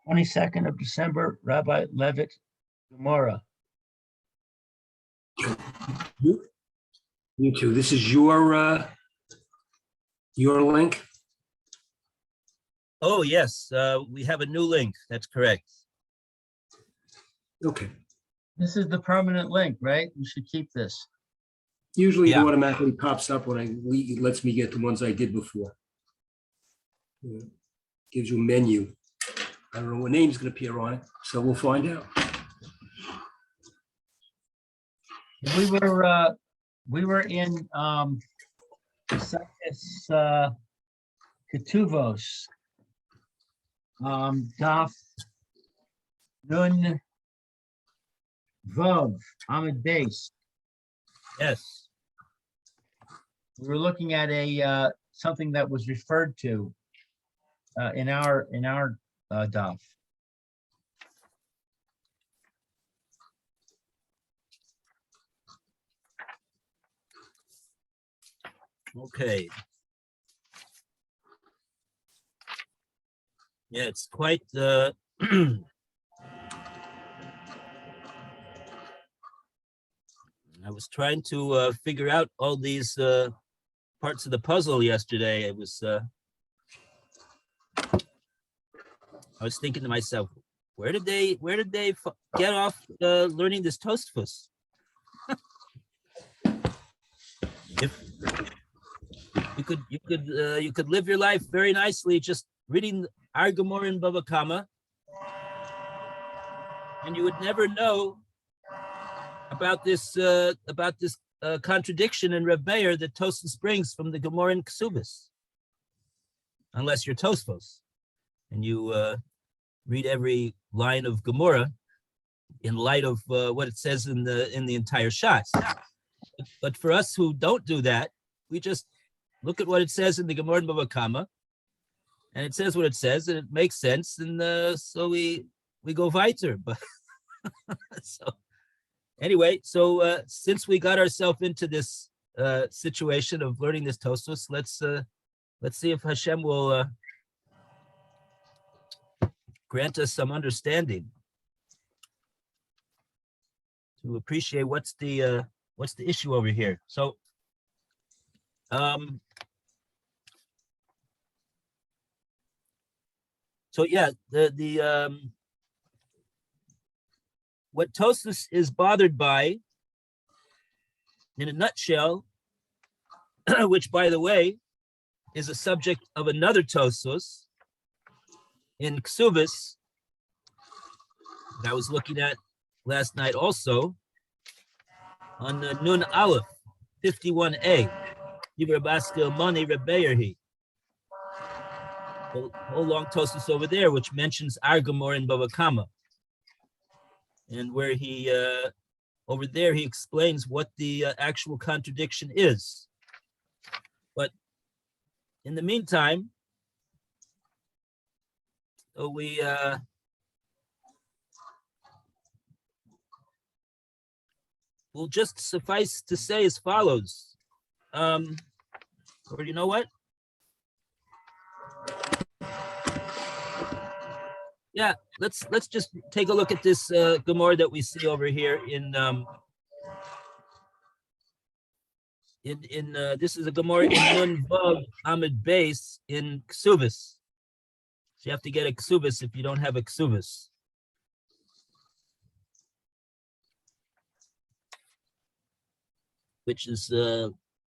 22nd of December, Rabbi Levitt, Gemorrah. You too. This is your link. Oh, yes, we have a new link. That's correct. Okay. This is the permanent link, right? We should keep this. Usually Yeah. it automatically pops up when it lets me get the ones I did before. Yeah. Gives you a menu. I don't know what name's going to appear on it, so we'll find out. We were in Ketuvos, Daf Nun Vav Amid Base. Yes. We were looking at a something that was referred to in our daf. Okay. Yeah, it's quite I was trying to figure out all these parts of the puzzle yesterday. I was thinking to myself, where did they get off learning this Tosfos? If you could live your life very nicely just reading our Gemorrah in Bava Kama, and you would never know about this contradiction in Reb Meir that Tosfos brings from the Gemorrah in Ksubis, unless you're Tosfos and you read every line of Gemorrah in light of what it says in the entire Shas. But for us who don't do that, we just look at what it says in the Gemorrah in Bava Kama, and it says what it says, and it makes sense, and so we go weiter. But so anyway, so since we got ourselves into this situation of learning this Tosfos, let's see if Hashem will grant us some understanding to appreciate what's the issue over here. So yeah, the what Tosfos is bothered by, in a nutshell, which, by the way, is a subject of another Tosfos in Ksubis that I was looking at last night also, on the Nun Aleph 51a, Yibra Baskil Mani Rebeirhi. Whole long Tosfos over there, which mentions our Gemorrah in Bava Kama, and where he over there he explains what the actual contradiction is. But in the meantime, we will just suffice to say as follows. Or you know what? Yeah, let's just take a look at this Gemorrah that we see over here in this is a Gemorrah in Nun Vav Amid Beis in Ksubis. So you have to get a Ksubis if you don't have a Ksubis. Which is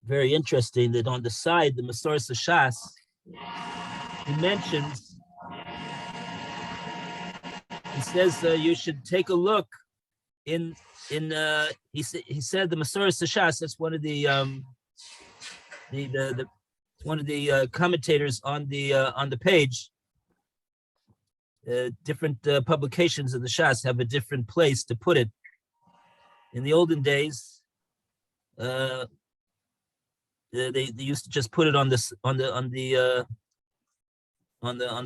very interesting that on the side, the Masoras Shas, he mentions, he says you should take a look in he said the Masoras Shas, that's one of the one of the commentators on the page. Different publications of the Shas have a different place to put it. In the olden days, they used to just put it on the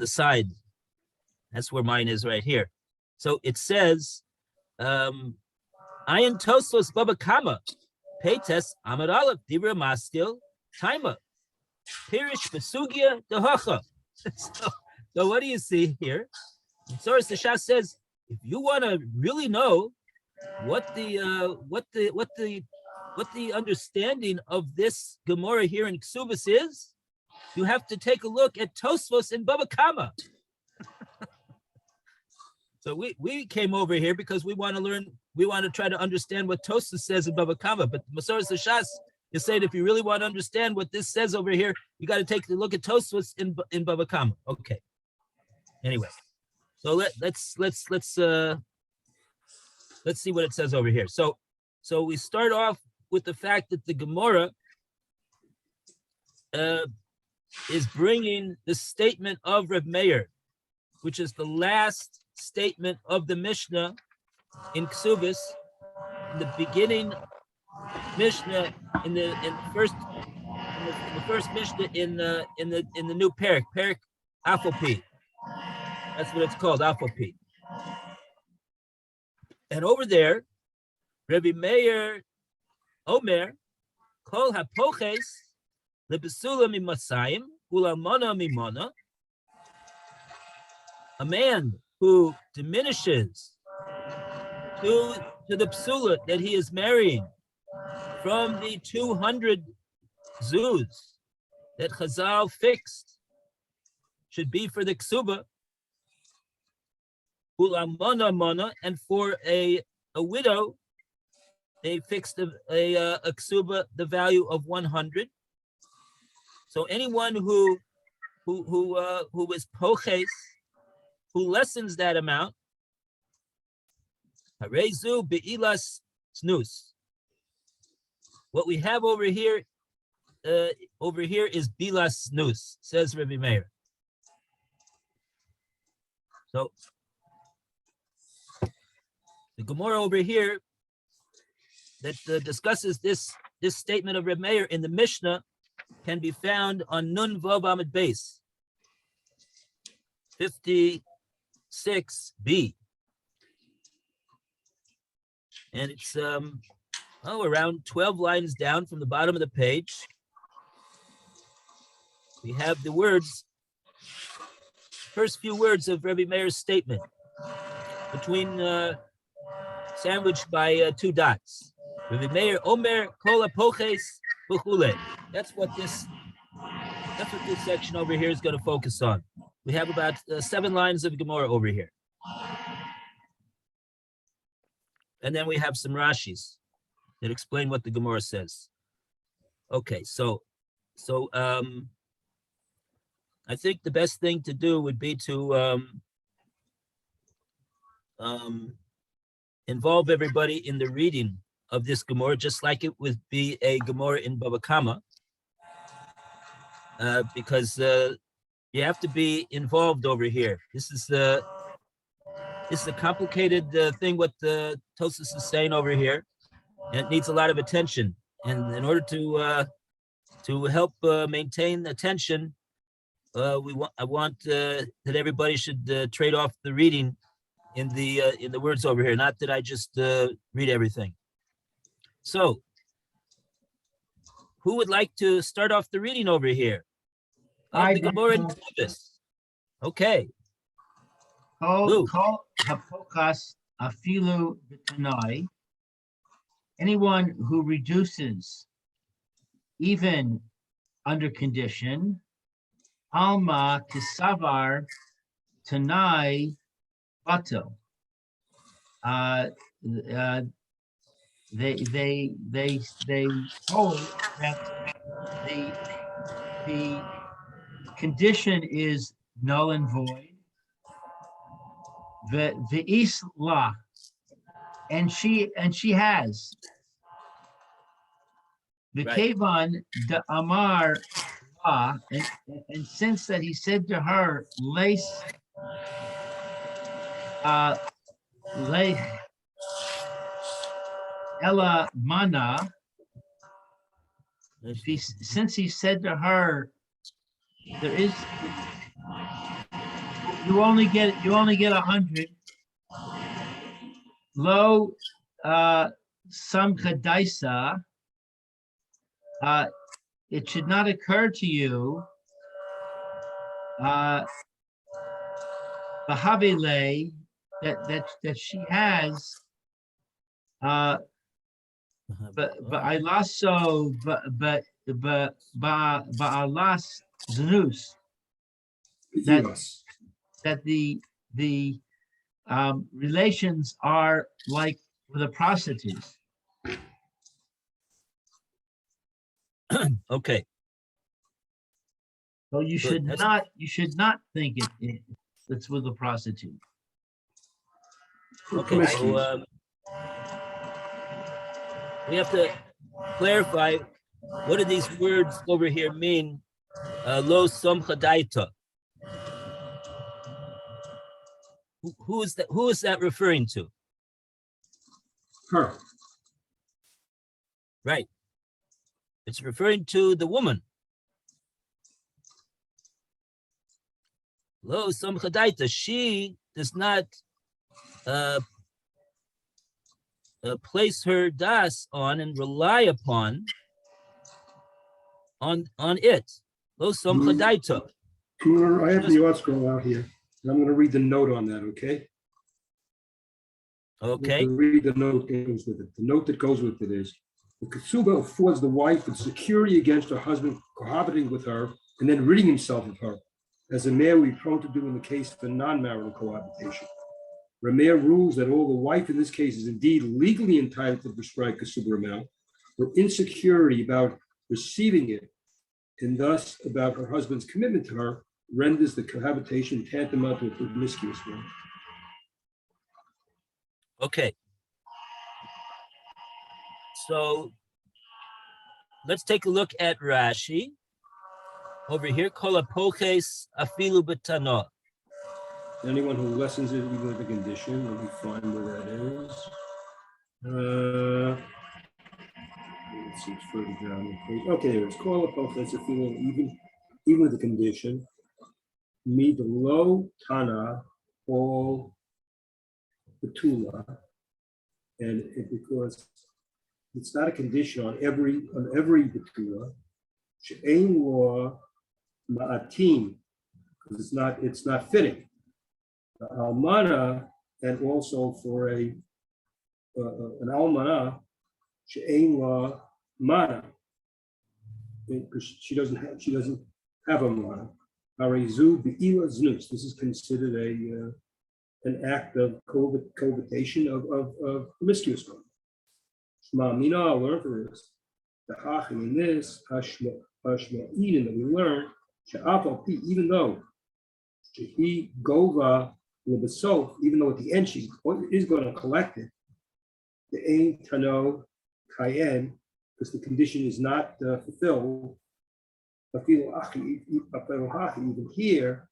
side. That's where mine is right here. So it says, Ayin Tosfos Bava Kama, Peites Amud Aleph Dibra Maskil Taima, Pirish Besugia Dehocha. So what do you see here? Source the Shas says, if you want to really know what the understanding of this Gemorrah here in Ksubas is, you have to take a look at Tosfos in Bava Kama. So we came over here because we want to learn, we want to try to understand what Tosfos says in Bava Kama. But Masoras Shas is saying if you really want to understand what this says over here, you got to take a look at Tosfos in Bava Kama. Okay. Anyway, so let's see what it says over here. So we start off with the fact that the Gemorrah is bringing the statement of Reb Meir, which is the last statement of the Mishnah in Ksubis, in the beginning Mishnah in the first Mishnah in the new Perik Afopi. That's what it's called, Afopi. And over there, Rebbe Meir Omer, Kol hapoches lebesula mimasayim ulamona mimona. A man who diminishes to the psula that he is marrying from the 200 zuz that Chazal fixed should be for the ksuba, ulamona mona, and for a widow, they fixed a ksuba, the value of 100. So anyone who is poches, who lessens that amount, harezu be'ilas snus. What we have over here is bilas snus, says Rebbe Meir. So the Gemorrah over here that discusses this statement of Rebbe Meir in the Mishnah can be found on Nun Vav Amud Beis 56b, and it's around 12 lines down from the bottom of the page. We have the words, first few words of Rebbe Meir's statement, between sandwiched by two dots. Rebbe Meir Omer Kol Hapoches V'chule. That's what this section over here is going to focus on. We have about 7 lines of Gemorrah over here, and then we have some Rashis that explain what the Gemorrah says. Okay, so I think the best thing to do would be to involve everybody in the reading of this Gemorrah, just like it would be a Gemorrah in Bava Kama, because you have to be involved over here. This is a complicated thing what the Tosfos is saying over here, and it needs a lot of attention. And in order to help maintain attention, I want that everybody should trade off the reading in the words over here. Not that I just read everything. So, who would like to start off the reading over here? Of the Gemorrah in Ksubis. Okay. Kol hapokas afilu b'tanai. Anyone who reduces, even under condition, alma kisavar tanai bato. They hold that the condition is null and void. The isla, and she has the kevan the amar la, and since that he said to her lace ella mana, since he said to her there is you only get 100 lo samchadaisa, it should not occur to you Bahavile, that she has, but I lasso, but ba'alas znus, that Yes. that the relations are like with a prostitute. Okay, So you good. should not think it's with a prostitute. Okay, so we have to clarify, what do these words over here mean? Lo somchadaita. Who is that? Who is that referring to? Her. Right. It's referring to the woman. Lo somchadaita. She does not place her das on and rely upon on it. Lo somchadaita. I have the article out here. And I'm going to read the note on that, okay? Okay. Read the note that goes with it. The note that goes with it is, the ketsuba affords the wife with security against her husband cohabiting with her and then ridding himself of her, as a man would be prone to do in the case of a non-marital cohabitation. Rameir rules that although the wife in this case is indeed legally entitled to the prescribed ketsuba amount, her insecurity about receiving it and thus about her husband's commitment to her renders the cohabitation tantamount to a promiscuous one. Okay. So let's take a look at Rashi. Over here, kol hapoches afilu b'tano. Anyone who lessens it, even with the condition, will be fine where that is. Let's see, it's further down the page. Okay, there it's call hapoches afilu, even with the condition. Mid lo tana all betula, and because it's not a condition on every betula, she'ein law ma'atim, because it's not fitting. Almana, and also for an almana, she'ein law mana, because she doesn't have a mana. Arezu be'ila znus. This is considered an act of cohabitation of promiscuous one. Shema mina, I'll learn from this. The hachi in this hashma'idin that we learn, she'afal pi, even though she gova lebesof, even though at the end she is going to collect it, the ein tano kayen, because the condition is not fulfilled. Even here,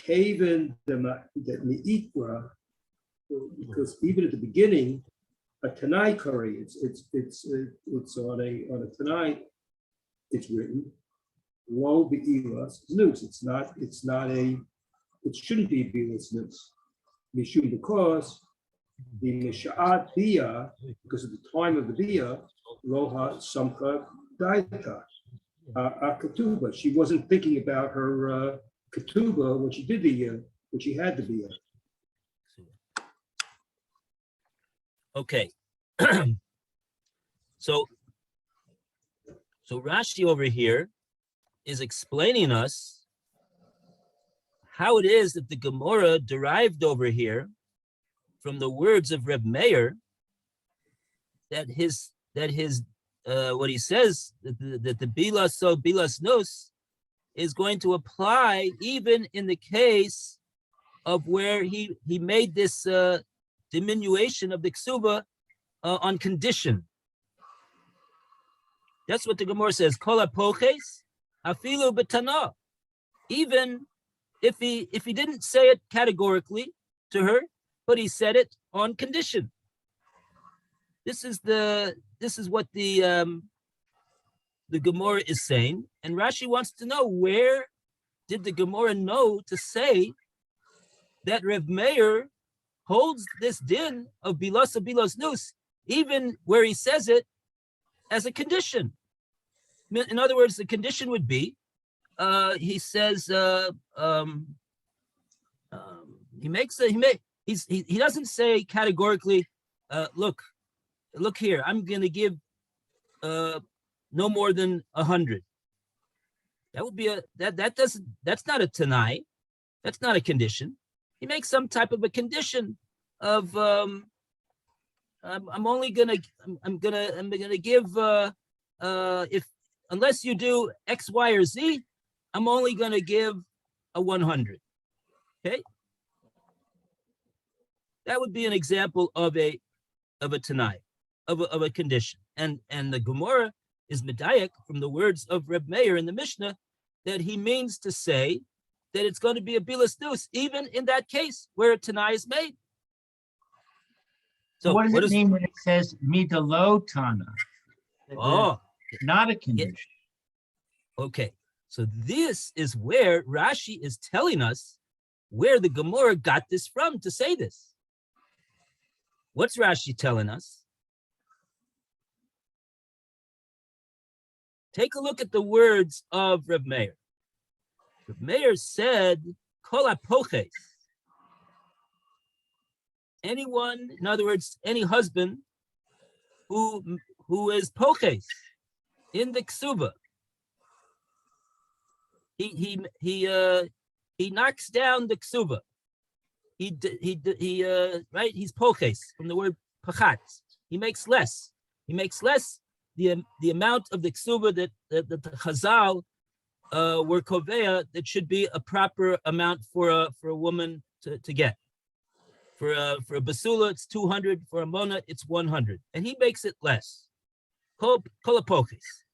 kaven the meikra, because even at the beginning, a tanai kari, it's on a tanai, it's written lo be'ilas znus. It shouldn't be be'ilas znus. Mishum, because the misha'at bia, because at the time of the bia, loha samcha daita. Ketuba. She wasn't thinking about her ketuba when she did when she had the bia. Okay. So Rashi over here is explaining us how it is that the Gemorrah derived over here from the words of Reb Meir, that his what he says, that the bilas nos is going to apply even in the case of where he made this diminution of the ksuba on condition. That's what the Gemara says. Kol hapoches afilu b'tana. Even if he didn't say it categorically to her, but he said it on condition. This is what the Gemara is saying, and Rashi wants to know, where did the Gemara know to say that Reb Meir holds this din of bilas nus, even where he says it as a condition? In other words, the condition would be, he says, he doesn't say categorically, look here, I'm going to give no more than 100. That would be that's not a tanai. That's not a condition. He makes some type of a condition of I'm gonna give if unless you do X, Y, or Z, I'm only gonna give a 100. Okay, that would be an example of a tanai, of a condition, and the Gemorrah is medayek from the words of Reb Meir in the Mishnah that he means to say that it's going to be a bilas dus even in that case where a tanai is made. So what does it mean when it says midalo tana? Not a condition. Okay, so this is where Rashi is telling us where the Gemorrah got this from to say this. What's Rashi telling us? Take a look at the words of Reb Meir. Reb Meir said, Kol apoches. Anyone, in other words, any husband who is poches in the ksuba, he knocks down the ksuba. Right? He's poches from the word pachat. He makes less. He makes less the amount of the ksuba that the Chazal were kovea that should be a proper amount for a woman to get. For a basula, it's 200. For a mona, it's 100, and he makes it less. Kol apoches.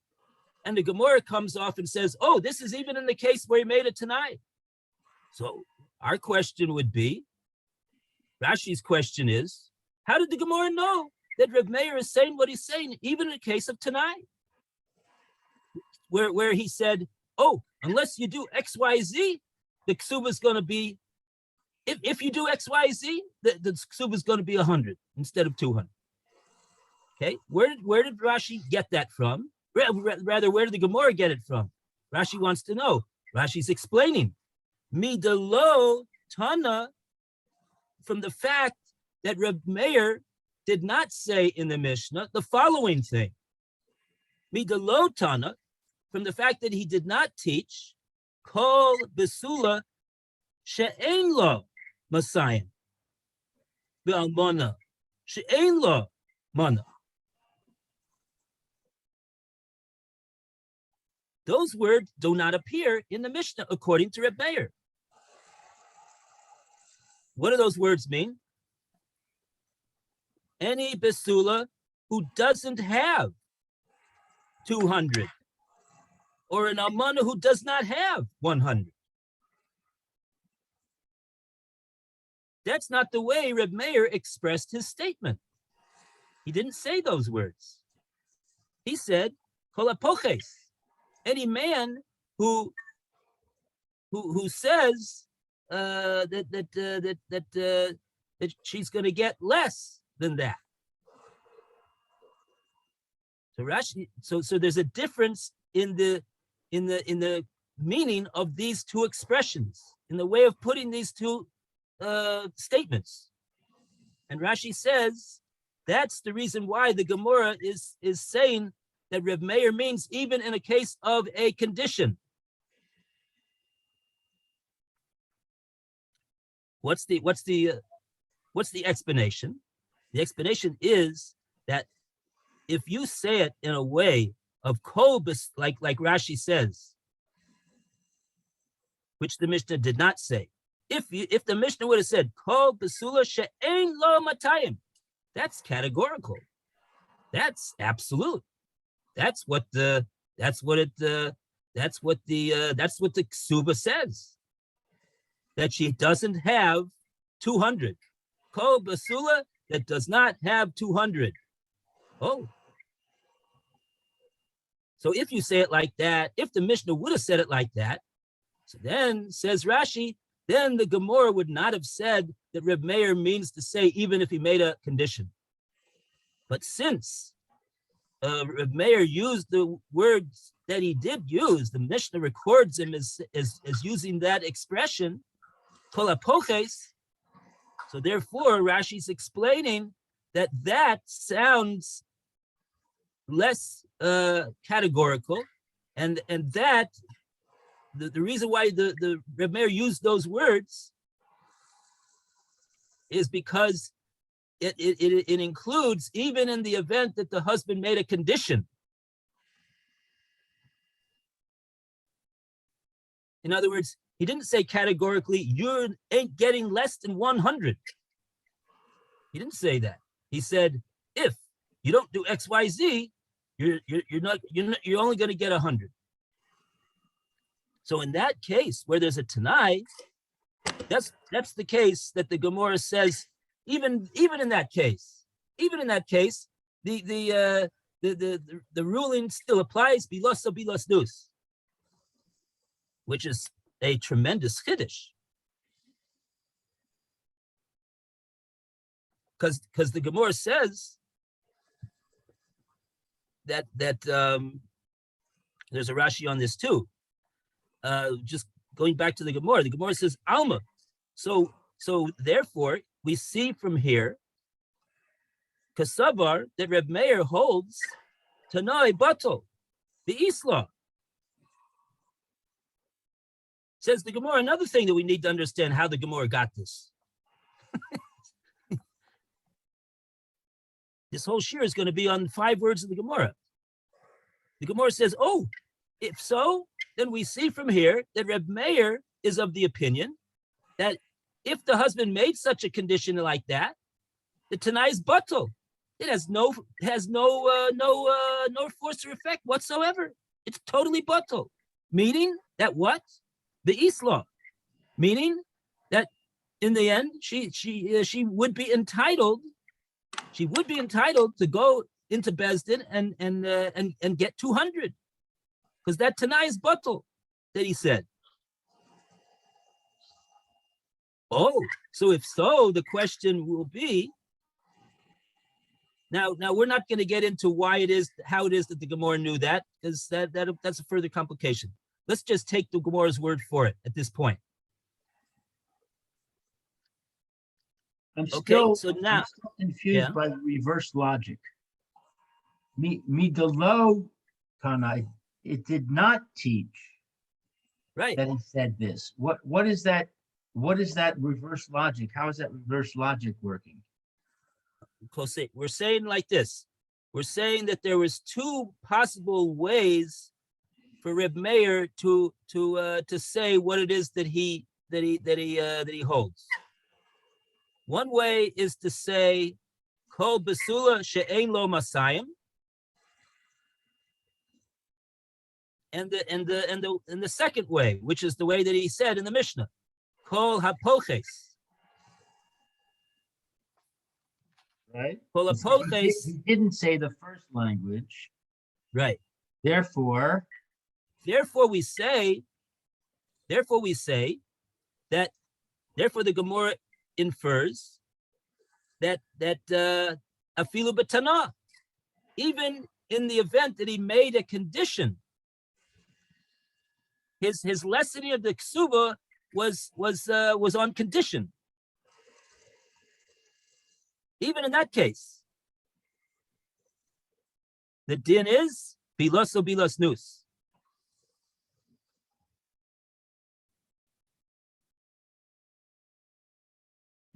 And the Gemorrah comes off and says, "Oh, this is even in the case where he made it tonight." So our question would be, Rashi's question is, how did the Gemorrah know that Reb Meir is saying what he's saying, even in the case of tonight, where he said, "Oh, unless you do X, Y, Z, the ksuba is going to be. If you do X, Y, Z, the ksuba is going to be 100 instead of 200." Okay, where did Rashi get that from? Rather, where did the Gemorrah get it from? Rashi wants to know. Rashi's explaining midalo tana from the fact that Reb Meir did not say in the Mishnah the following thing. Midalo tana from the fact that he did not teach kol besula she'ein lo masayim ve'almona she'ein lo mana. Those words do not appear in the Mishnah according to Reb Meir. What do those words mean? Any besula who doesn't have 200, or an almana who does not have 100. That's not the way Reb Meir expressed his statement. He didn't say those words. He said, Kol apoches. Any man who says that she's going to get less than that. So Rashi, so there's a difference in the meaning of these two expressions, in the way of putting these two statements. And Rashi says that's the reason why the Gemorrah is saying that Reb Meir means even in a case of a condition. What's the explanation? The explanation is that if you say it in a way of kobus, like Rashi says, which the Mishnah did not say, if the Mishnah would have said kol besula she'ein lo matayim, that's categorical. That's absolute. That's what the ksuba says, that she doesn't have 200. Kol basula that does not have 200. Oh. So if you say it like that, if the Mishnah would have said it like that, so then, says Rashi, then the Gemorrah would not have said that Reb Meir means to say even if he made a condition. But since Reb Meir used the words that he did use, the Mishnah records him as using that expression, kol apoches, So therefore, Rashi's explaining that sounds less categorical, and that the reason why the Reb Meir used those words is because it includes even in the event that the husband made a condition. In other words, he didn't say categorically, you ain't getting less than 100. He didn't say that. He said, if you don't do X, Y, Z, you're only going to get 100. So in that case, where there's a Tanai, that's the case that the Gemorrah says. Even in that case, the ruling still applies. Bilos o bilos dus, which is a tremendous chiddush. Because the Gemorrah says that there's a Rashi on this too. Just going back to the Gemorrah says Alma. So therefore, we see from here Kasavar that Reb Meir holds Tanai Batal, the Islam. Says the Gemorrah. Another thing that we need to understand how the Gemorrah got this. This whole shir is going to be on 5 words of the Gemorrah. The Gemorrah says, oh, if so, then we see from here that Reb Meir is of the opinion that if the husband made such a condition like that, the Tanai is batal. It has no force or effect whatsoever. It's totally batal. Meaning that what? The Islam. Meaning that in the end, she would be entitled. She would be entitled to go into Bezdin and get 200, because that Tanai is batal that he said. Oh, so if so, the question will be, now we're not going to get into how it is that the Gemorrah knew that, because that's a further complication. Let's just take the Gemorrah's word for it at this point. I'm still Yeah. confused by the reverse logic. Midolo Tanai, it did not teach Right. that he said this. What is that? What is that reverse logic? How is that reverse logic working? We're saying like this. We're saying that there was 2 possible ways for Reb Meir to say what it is that he holds. One way is to say kol besula she'ein lo masayim, and the second way, which is the way that he said in the Mishnah, kol hapoches. Right. Kol hapoches. He didn't say the first language. Right. Therefore we say that the Gemorrah infers that afilu b'tana, even in the event that he made a condition, his lessening of the ksuba was on condition. Even in that case, the din is bilos o bilos nus.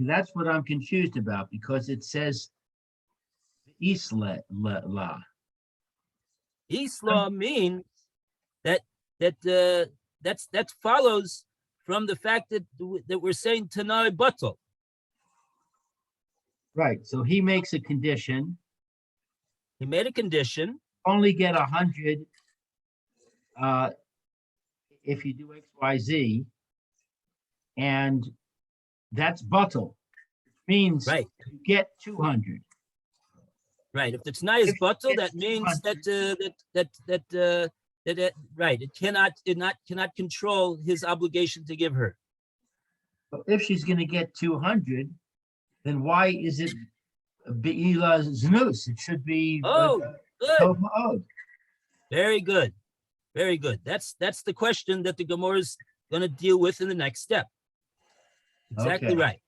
that's what I'm confused about, because it says Isla. Islam means that follows from the fact that we're saying Tanai batal. Right. So he makes a condition. He made a condition. Only get 100 if you do X, Y, Z, and that's batal. Which means Right. you get 200. Right. If the Tanai is If batal, it's that means 200. that right. It cannot control his obligation to give her. But if she's going to get 200, then why is it Be'ila Znus? It should be Oh, good. Tov Ma'od. Very good. Very good. That's the question that the Gemorrah is going to deal with in the next step. Exactly Okay. right.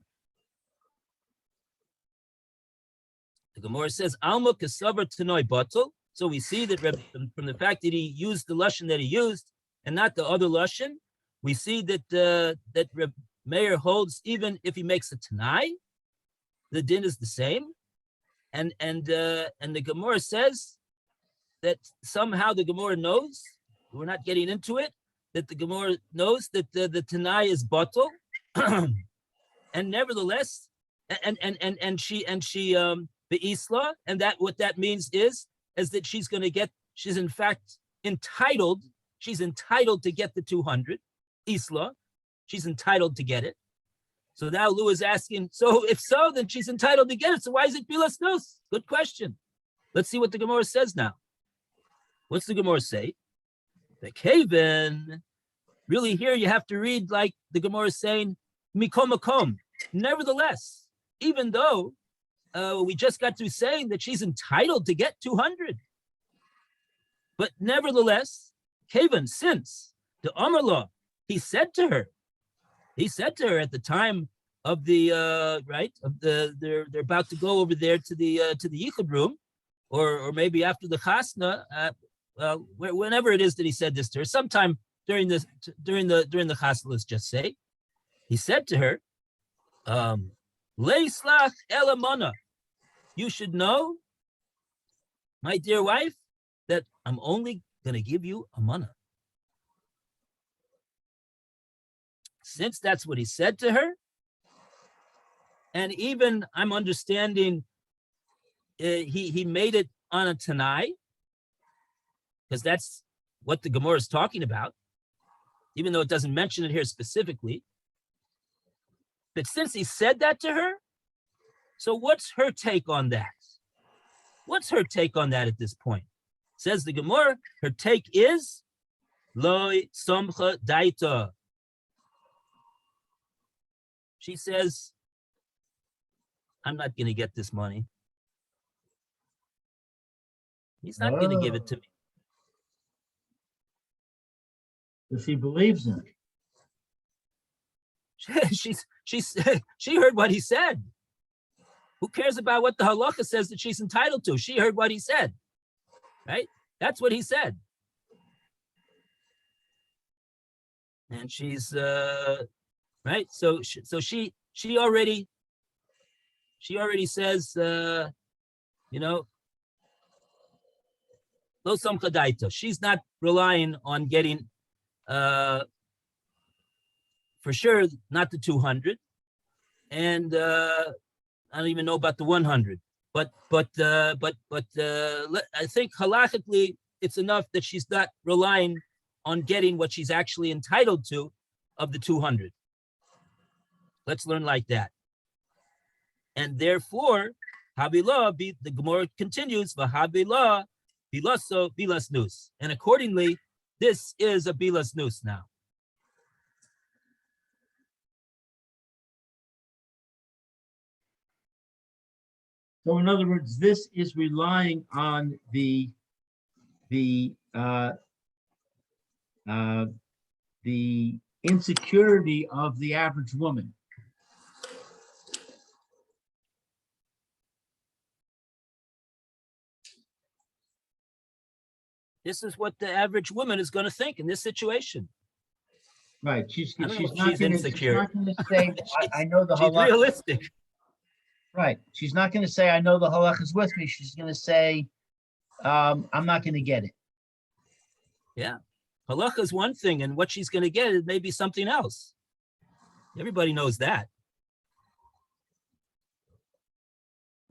The Gemorrah says, Alma kasavar tanoi batel. So we see that from the fact that he used the lashon that he used and not the other lashon, we see that that Reb Meir holds even if he makes a tanai, the din is the same. And the Gemorrah says that somehow the Gemorrah knows, we're not getting into it, that the Gemorrah knows that the tanai is batel, and nevertheless, and she the isla, and that what that means is that she's in fact entitled. She's entitled to get the 200 isla. She's entitled to get it. So now Lou is asking, so if so, then she's entitled to get it. So why is it bilas nus? Good question. Let's see what the Gemorrah says now. What's the Gemorrah say? The kaven. Really, here you have to read like the Gemorrah is saying, mikom makom. Nevertheless, even though we just got through saying that she's entitled to get 200, but nevertheless, kaven, since the Amarla, he said to her at the time of the they're about to go over there to the yichud room, or maybe after the chasna, whenever it is that he said this to her, sometime during the chasna, let's just say, he said to her, Leislach elamana, you should know, my dear wife, that I'm only going to give you a mana. Since that's what he said to her, and even I'm understanding he made it on a tanai, because that's what the Gemorrah is talking about, even though it doesn't mention it here specifically. But since he said that to her, so what's her take on that? What's her take on that at this point? Says the Gemorrah, her take is Loi Somcha Daita. She says, I'm not going to get this money. He's not going to give it to me. If she believes in it. She heard what he said. Who cares about what the halacha says that she's entitled to? She heard what he said, right? That's what he said. And she's right. So she already says, lo samcha daita. She's not relying on getting, for sure, not the 200, and I don't even know about the 100. But I think halachically it's enough that she's not relying on getting what she's actually entitled to of the 200. Let's learn like that. And therefore, Habilah, the Gemorrah continues, Vahabilah, Bilaso, Bilas Nus. And accordingly, this is a Bilas Nus now. So in other words, this is relying on the insecurity of the average woman. This is what the average woman is going to think in this situation. Right. She's not going insecure. to say, I know the She's halakha. realistic. Right. She's not going to say, I know the halakha is with me. She's going to say, I'm not going to get it. Yeah. Halakha is one thing, and what she's going to get is maybe something else. Everybody knows that.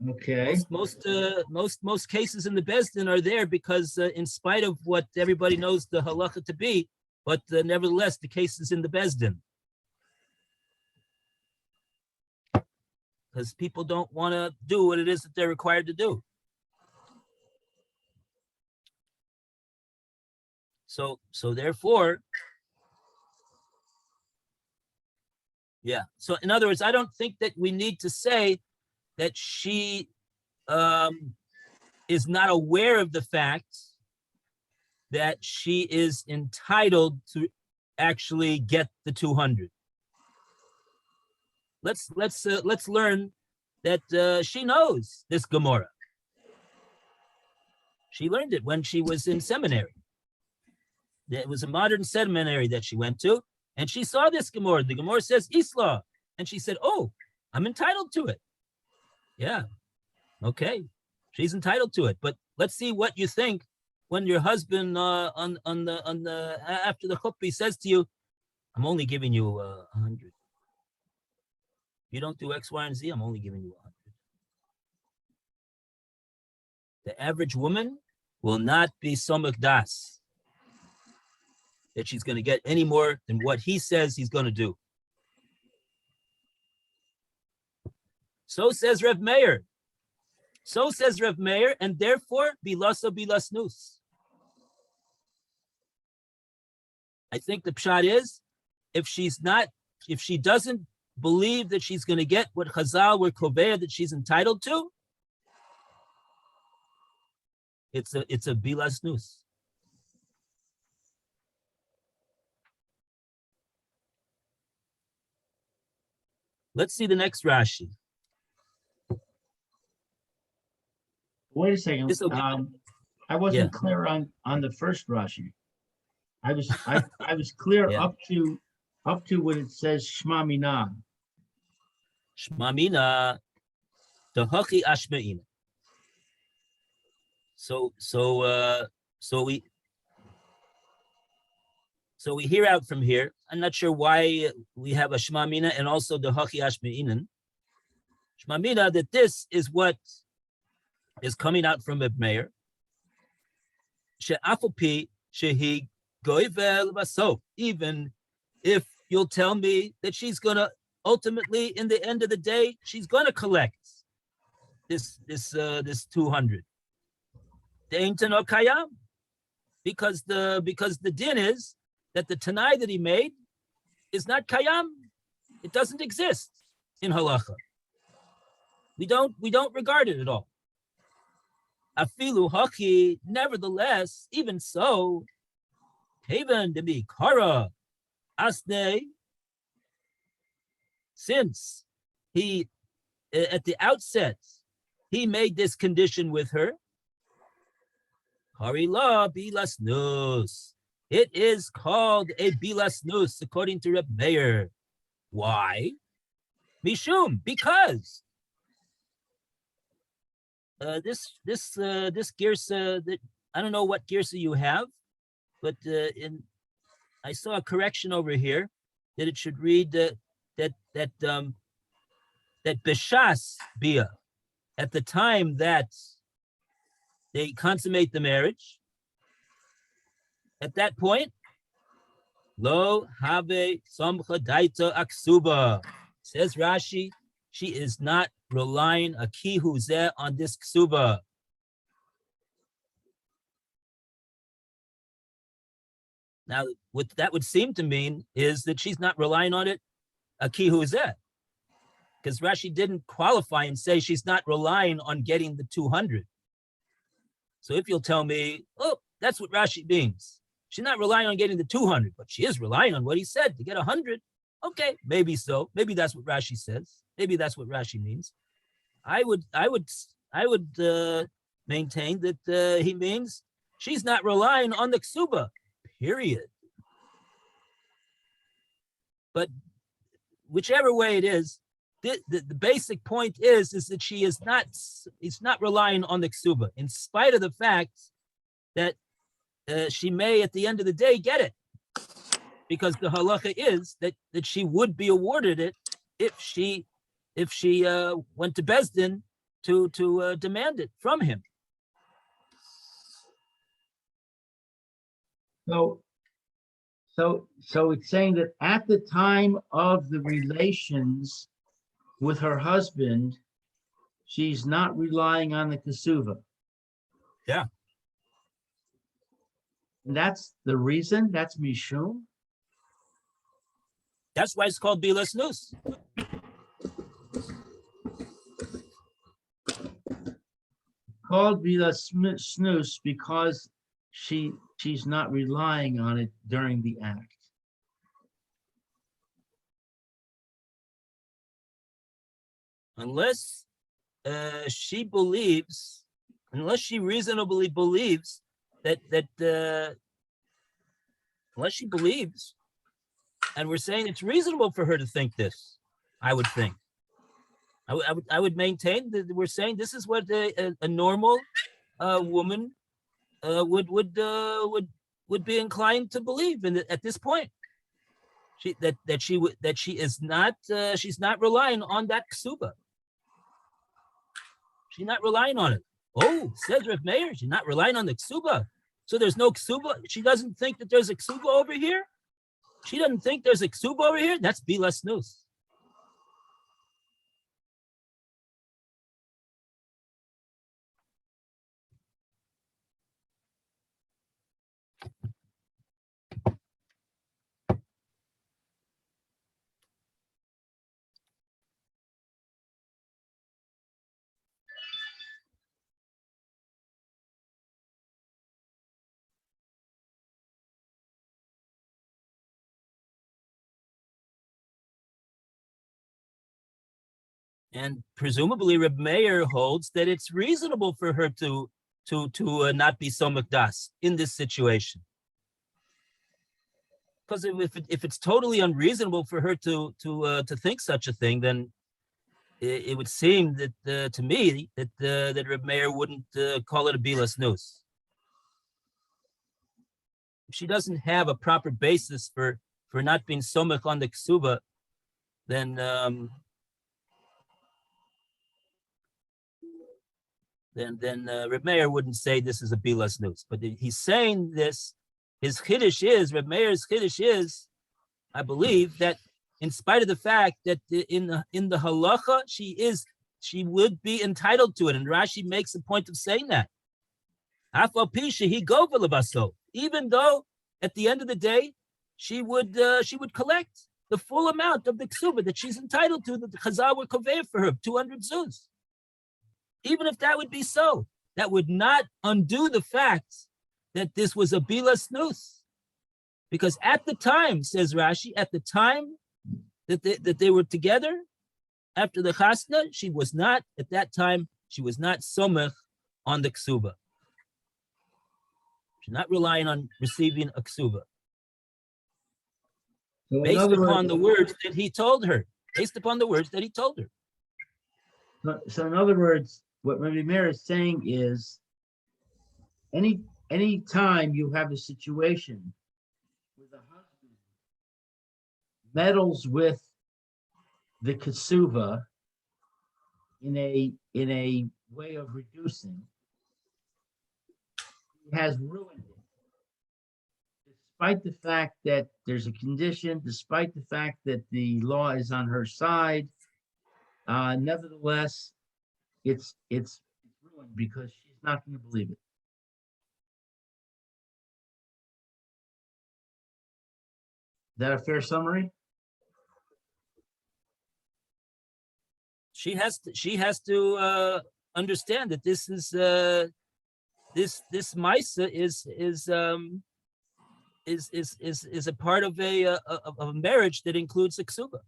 Okay. Most cases in the Bezdin are there because in spite of what everybody knows the halakha to be, but nevertheless, the case is in the Bezdin. Because people don't want to do what it is that they're required to do. So therefore, yeah. So in other words, I don't think that we need to say that she is not aware of the fact that she is entitled to actually get the 200. Let's learn that she knows this Gemorrah. She learned it when she was in seminary. It was a modern seminary that she went to, and she saw this Gemorrah. The Gemorrah says Isla, and she said, "Oh, I'm entitled to it." Yeah, okay, she's entitled to it. But let's see what you think when your husband on the after the chuppah says to you, "I'm only giving you 100. You don't do X, Y, and Z. I'm only giving you 100." The average woman will not be somach das that she's going to get any more than what he says he's going to do. So says Rev Meir. So says Rev Meir, and therefore bilasa bilasnus. I think the pshat is, if she doesn't believe that she's going to get what Chazal were koveya that she's entitled to, it's a bilasnus. Let's see the next Rashi. Wait a second. This will be- I wasn't clear on the first Rashi. I was clear Yeah. up to when it says Shema Mina. Shmamina dahachi ashmeina. So we hear out from here. I'm not sure why we have a shmamina and also dahachi ashmeinan. Shmamina, that this is what is coming out from Reb Meir. She'afopi shehi goivel basof. Even if you'll tell me that she's gonna ultimately, in the end of the day, she's gonna collect this 200. De'intan kayam, because the din is that the tanai that he made is not kayam. It doesn't exist in halacha. We don't regard it at all. Afilu haki, nevertheless, even so, Haven to be kara asne, since he at the outset he made this condition with her. Harila bilasnus. It is called a bilasnus according to Reb Meir. Why? Mishum, because this girsa, that I don't know what girsa you have, but I saw a correction over here that it should read that beshas bia, at the time that they consummate the marriage, at that point, lo have samcha daita aksuba. Says Rashi, she is not relying a kihuzeh on this ksuba. Now, what that would seem to mean is that she's not relying on it a kihuzeh, because Rashi didn't qualify and say she's not relying on getting the 200. So if you'll tell me, oh, that's what Rashi means. She's not relying on getting the 200, but she is relying on what he said to get 100. Okay, maybe so. Maybe that's what Rashi says. Maybe that's what Rashi means. I would maintain that he means she's not relying on the ksuba, period. But whichever way it is, the basic point is that she is not relying on the ksuba, in spite of the fact that she may at the end of the day get it, because the halacha is that she would be awarded it if she went to Bezdin to demand it from him. So it's saying that at the time of the relations with her husband, she's not relying on the kasuva. Yeah. And that's the reason. That's mishum. That's why it's called bilas nus. Called bilas snus because she's not relying on it during the act. Unless she believes unless she reasonably believes unless she believes, and we're saying it's reasonable for her to think this, I would think. I would maintain that we're saying this is what a normal woman would be inclined to believe at this point. She's not relying on that ksuba. She's not relying on it. Oh, says Rav Meir, she's not relying on the ksuba. So there's no ksuba. She doesn't think that there's a ksuba over here. She doesn't think there's a ksuba over here. That's bilas nus. And presumably Reb Meir holds that it's reasonable for her to not be so mukdas in this situation. Because if it's totally unreasonable for her to think such a thing, then it would seem that to me that Reb Meir wouldn't call it a bilas nus. If she doesn't have a proper basis for not being somech on the ksuba, then Reb Meir wouldn't say this is a bilas nus. But he's saying this. His chiddush is, Reb Meir's chiddush is, I believe, that in spite of the fact that in the halacha she would be entitled to it, and Rashi makes a point of saying that. Even though at the end of the day she would collect the full amount of the ksuba that she's entitled to, that the Chazal would convey for her, 200 zuz. Even if that would be so, that would not undo the fact that this was a bilas nus. Because at the time, says Rashi, at the time that they were together, after the chasna, she was not somech on the ksuba. She's not relying on receiving a ksuba. So in Based other upon words- the words that he told her. Based upon the words that he told her. So in other words, what Rabbi Meir is saying is, any time you have a situation where the husband meddles with the kasuva in a way of reducing, he has ruined it. Despite the fact that there's a condition, despite the fact that the law is on her side, nevertheless, it's ruined because she's not going to believe it. Is that a fair summary? She has to understand that this is this Maisa is a part of a marriage that includes the ksuba.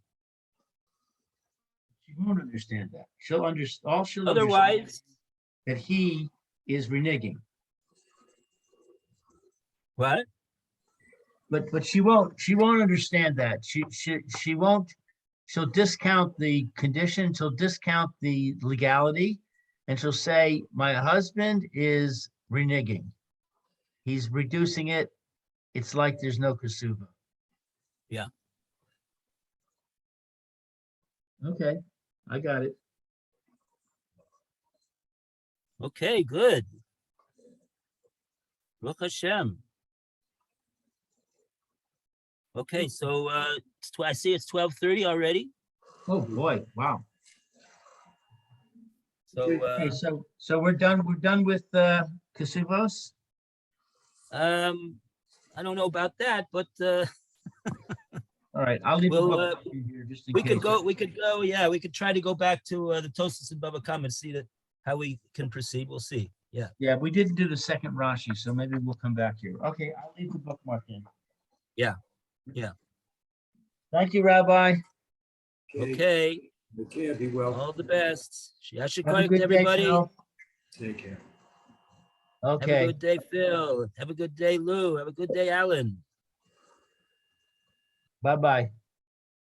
She won't understand that. She'll understand. All she'll Otherwise, understand that he is reneging. what? But she won't understand that. She won't. She'll discount the condition. She'll discount the legality, and she'll say, "My husband is reneging. He's reducing it. It's like there's no kasuba." Yeah. Okay, I got it. Okay, good. Baruch Hashem. Okay, so I see it's 12:30 already. Oh boy! Wow. So Okay, so we're done. We're done with kasubos. I don't know about that, but All right, I'll leave Well, a book here just in we case. could go. Yeah, we could try to go back to the Tosas and Bava Kama and see how we can proceed. We'll see. Yeah. Yeah, we didn't do the second Rashi, so maybe we'll come back here. Okay, I'll leave the bookmark in. Yeah. Yeah. Thank you, Rabbi. Okay. Okay, be well. All the best. Have a Shiyashikoyach good to day, everybody. Phil. Take care. Have a Okay, good day, Phil. Have a good day, Lou. Have a good day, Alan. bye-bye.